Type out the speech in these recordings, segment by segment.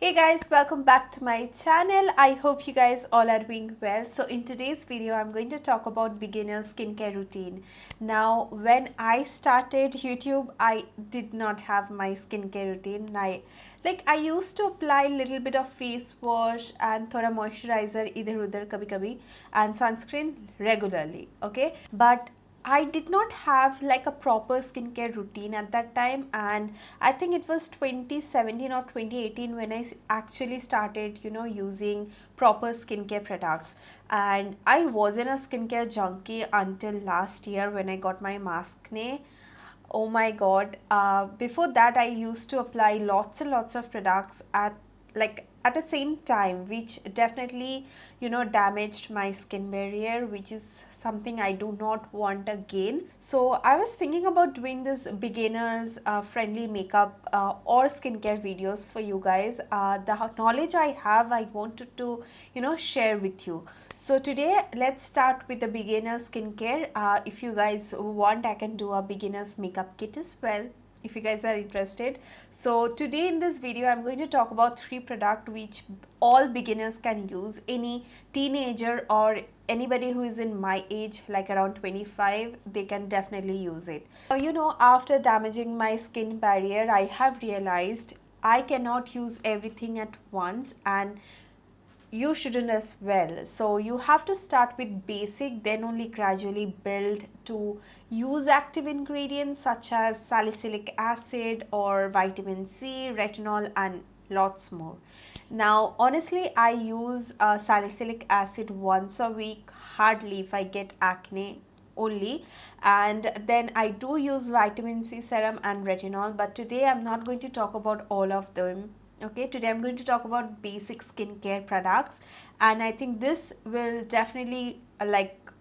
Hey guys, welcome back to my channel. I hope you guys all are doing well. So in today's video, I'm going to talk about beginner skincare routine. Now, when I started YouTube, I did not have my skincare routine. I used to apply a little bit of face wash and thoda moisturizer idhar udhar kabhi kabhi and sunscreen regularly, okay? But I did not have like a proper skincare routine at that time, and I think it was 2017 or 2018 when I actually started, using proper skincare products. And I wasn't a skincare junkie until last year when I got my maskne. Oh my god. Before that, I used to apply lots and lots of products at the same time, which definitely damaged my skin barrier, which is something I do not want again. So I was thinking about doing this beginners friendly makeup or skincare videos for you guys. The knowledge I have, I wanted to share with you. So today let's start with the beginner skincare. If you guys want, I can do a beginners makeup kit as well if you guys are interested. So today in this video, I'm going to talk about 3 products which all beginners can use. Any teenager or anybody who is in my age, like around 25, they can definitely use it. Now, after damaging my skin barrier, I have realized I cannot use everything at once, and you shouldn't as well. So you have to start with basic, then only gradually build to use active ingredients such as salicylic acid or vitamin C, retinol, and lots more. Now honestly, I use salicylic acid once a week, hardly if I get acne only, and then I do use vitamin C serum and retinol, but today I'm not going to talk about all of them. Okay, today I'm going to talk about basic skincare products, and I think this will definitely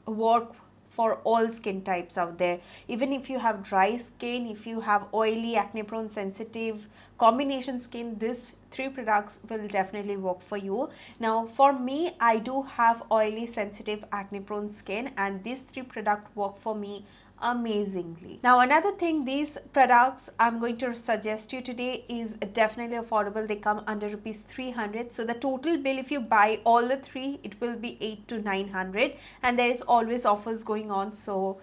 work for all skin types out there. Even if you have dry skin, if you have oily, acne prone, sensitive, combination skin, these 3 products will definitely work for you. Now for me, I do have oily, sensitive, acne prone skin, and these 3 products work for me amazingly. Now another thing, these products I'm going to suggest you today is definitely affordable. They come under rupees 300. So the total bill, if you buy all the 3, it will be 8 to 900, and there is always offers going on, so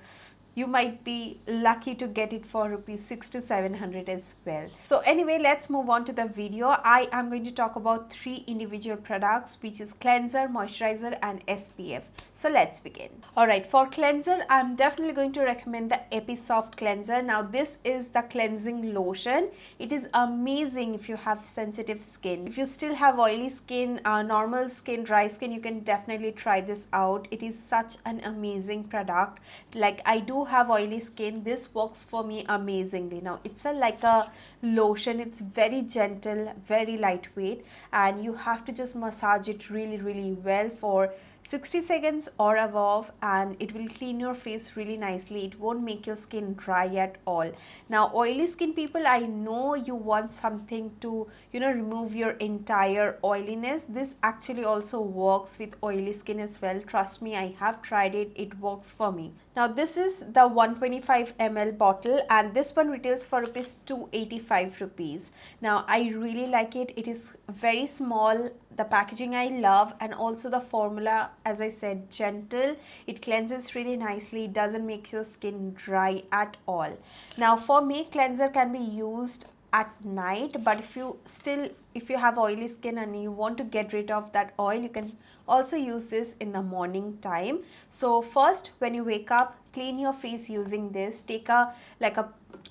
you might be lucky to get it for rupees 6 to 700 as well. So anyway, let's move on to the video. I am going to talk about 3 individual products, which is cleanser, moisturizer, and SPF. So let's begin. Alright, for cleanser, I'm definitely going to recommend the Episoft cleanser. Now this is the cleansing lotion. It is amazing if you have sensitive skin. If you still have oily skin, normal skin, dry skin, you can definitely try this out. It is such an amazing product. Like, I do have oily skin, this works for me amazingly. Now it's like a lotion. It's very gentle, very lightweight, and you have to just massage it really well for 60 seconds or above, and it will clean your face really nicely. It won't make your skin dry at all. Now oily skin people, I know you want something to remove your entire oiliness. This actually also works with oily skin as well. Trust me, I have tried it. It works for me. Now this is the 125 ml bottle, and this one retails for rupees 285 rupees. Now I really like it. It is very small. The packaging I love, and also the formula, as I said, gentle. It cleanses really nicely. It doesn't make your skin dry at all. Now for me, cleanser can be used at night, but if you have oily skin and you want to get rid of that oil, you can also use this in the morning time. So first, when you wake up, clean your face using this. Take a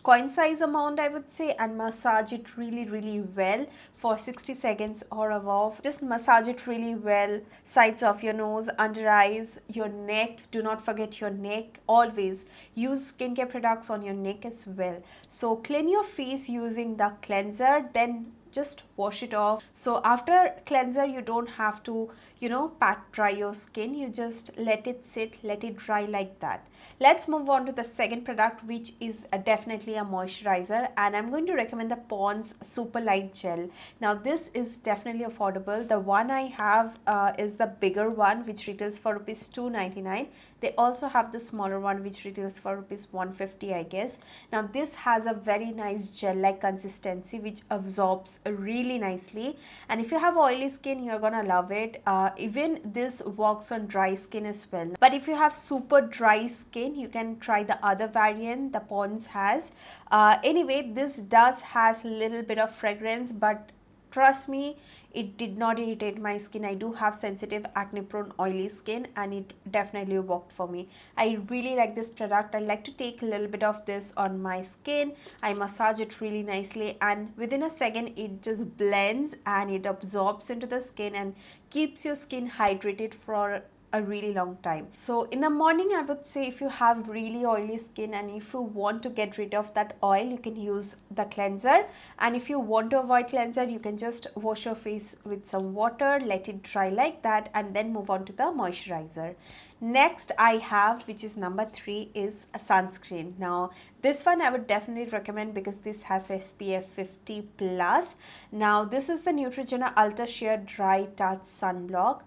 coin size amount, I would say, and massage it really well for 60 seconds or above. Just massage it really well. Sides of your nose, under eyes, your neck. Do not forget your neck. Always use skincare products on your neck as well. So clean your face using the cleanser, then just wash it off. So after cleanser, you don't have to pat dry your skin. You just let it sit, let it dry like that. Let's move on to the second product, which is definitely a moisturizer, and I'm going to recommend the Pond's Super Light Gel. Now this is definitely affordable. The one I have is the bigger one, which retails for rupees 299. They also have the smaller one which retails for rupees 150, I guess. Now this has a very nice gel like consistency which absorbs really nicely, and if you have oily skin you're gonna love it. Even this works on dry skin as well, but if you have super dry skin you can try the other variant the Pond's has. Anyway, this does has a little bit of fragrance, but trust me, it did not irritate my skin. I do have sensitive acne prone oily skin and it definitely worked for me. I really like this product. I like to take a little bit of this on my skin. I massage it really nicely and within a second it just blends and it absorbs into the skin and keeps your skin hydrated for a really long time. So in the morning I would say if you have really oily skin and if you want to get rid of that oil, you can use the cleanser, and if you want to avoid cleanser you can just wash your face with some water, let it dry like that, and then move on to the moisturizer. Next I have, which is number 3, is a sunscreen. Now this one I would definitely recommend because this has SPF 50 plus. Now this is the Neutrogena Ultra Sheer Dry Touch Sunblock.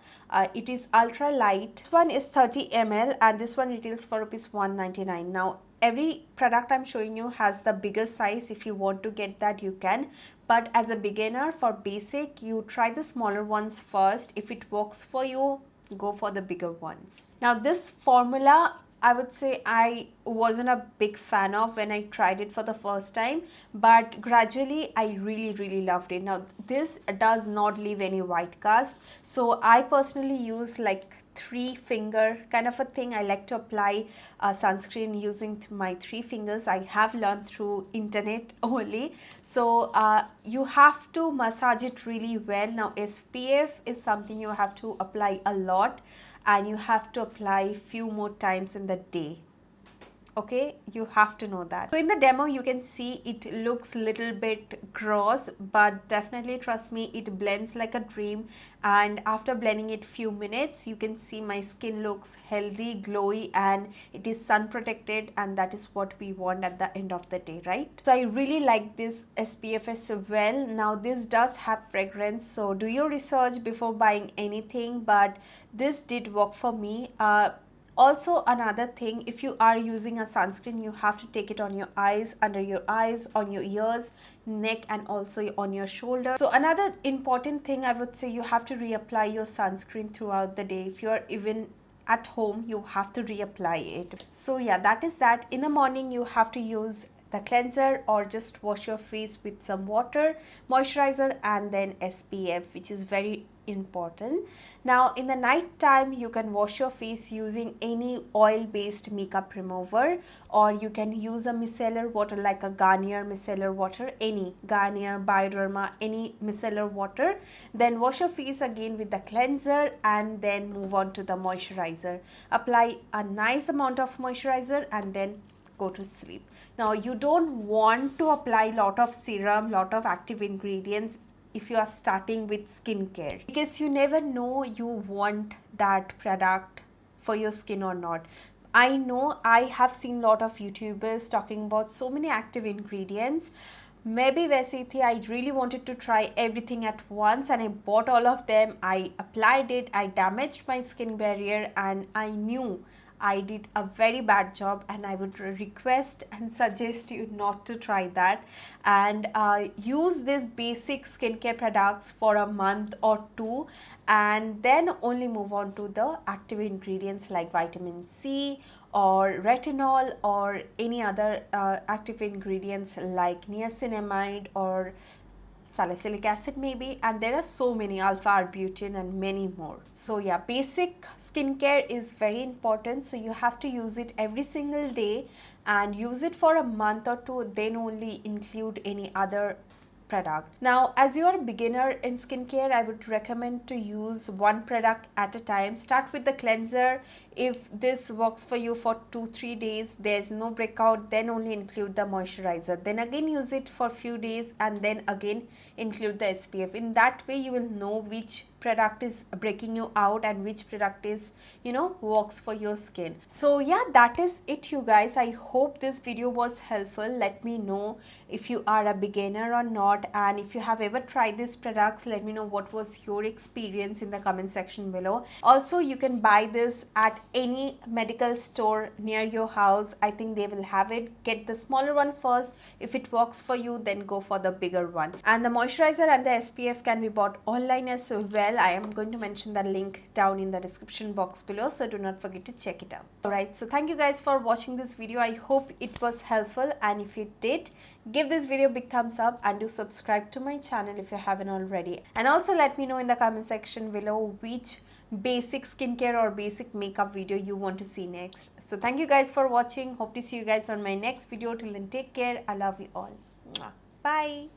It is ultra light. This one is 30 ml and this one retails for rupees 199. Now every product I'm showing you has the bigger size. If you want to get that you can, but as a beginner for basic you try the smaller ones first. If it works for you, go for the bigger ones. Now this formula I would say I wasn't a big fan of when I tried it for the first time, but gradually I really loved it. Now this does not leave any white cast, so I personally use like 3-finger kind of a thing. I like to apply sunscreen using my 3 fingers. I have learned through internet only. So you have to massage it really well. Now SPF is something you have to apply a lot and you have to apply few more times in the day. Okay, you have to know that. So in the demo you can see it looks little bit gross, but definitely trust me, it blends like a dream, and after blending it few minutes you can see my skin looks healthy, glowy, and it is sun protected, and that is what we want at the end of the day, right? So I really like this SPF as well. Now this does have fragrance, so do your research before buying anything, but this did work for me. Also another thing, if you are using a sunscreen you have to take it on your eyes, under your eyes, on your ears, neck, and also on your shoulder. So another important thing I would say, you have to reapply your sunscreen throughout the day. If you are even at home you have to reapply it. So yeah, that is that. In the morning you have to use the cleanser or just wash your face with some water, moisturizer, and then SPF, which is very important. Now in the night time you can wash your face using any oil based makeup remover, or you can use a micellar water like a Garnier micellar water, any Garnier, Bioderma, any micellar water. Then wash your face again with the cleanser and then move on to the moisturizer. Apply a nice amount of moisturizer and then go to sleep. Now you don't want to apply lot of serum, lot of active ingredients if you are starting with skincare, because you never know you want that product for your skin or not. I know I have seen lot of YouTubers talking about so many active ingredients. Maybe वैसे थी, I really wanted to try everything at once and I bought all of them. I applied it, I damaged my skin barrier, and I knew I did a very bad job, and I would request and suggest you not to try that, and use these basic skincare products for a month or 2 and then only move on to the active ingredients like vitamin C or retinol or any other active ingredients like niacinamide or salicylic acid maybe, and there are so many, alpha arbutin and many more. So yeah, basic skincare is very important, so you have to use it every single day and use it for a month or 2, then only include any other product. Now as you are a beginner in skincare, I would recommend to use one product at a time. Start with the cleanser. If this works for you for 2-3 days, there's no breakout, then only include the moisturizer, then again use it for few days and then again include the SPF. In that way you will know which product is breaking you out and which product is, you know, works for your skin. So yeah, that is it you guys. I hope this video was helpful. Let me know if you are a beginner or not. not, and if you have ever tried these products, let me know what was your experience in the comment section below. Also, you can buy this at any medical store near your house. I think they will have it. Get the smaller one first. If it works for you, then go for the bigger one. And the moisturizer and the SPF can be bought online as well. I am going to mention the link down in the description box below, so do not forget to check it out. Alright, so thank you guys for watching this video. I hope it was helpful, and if you did, give this video a big thumbs up and do subscribe to my channel if you haven't already. And also let me know in the comment section below which basic skincare or basic makeup video you want to see next. So thank you guys for watching. Hope to see you guys on my next video. Till then, take care. I love you all. Bye.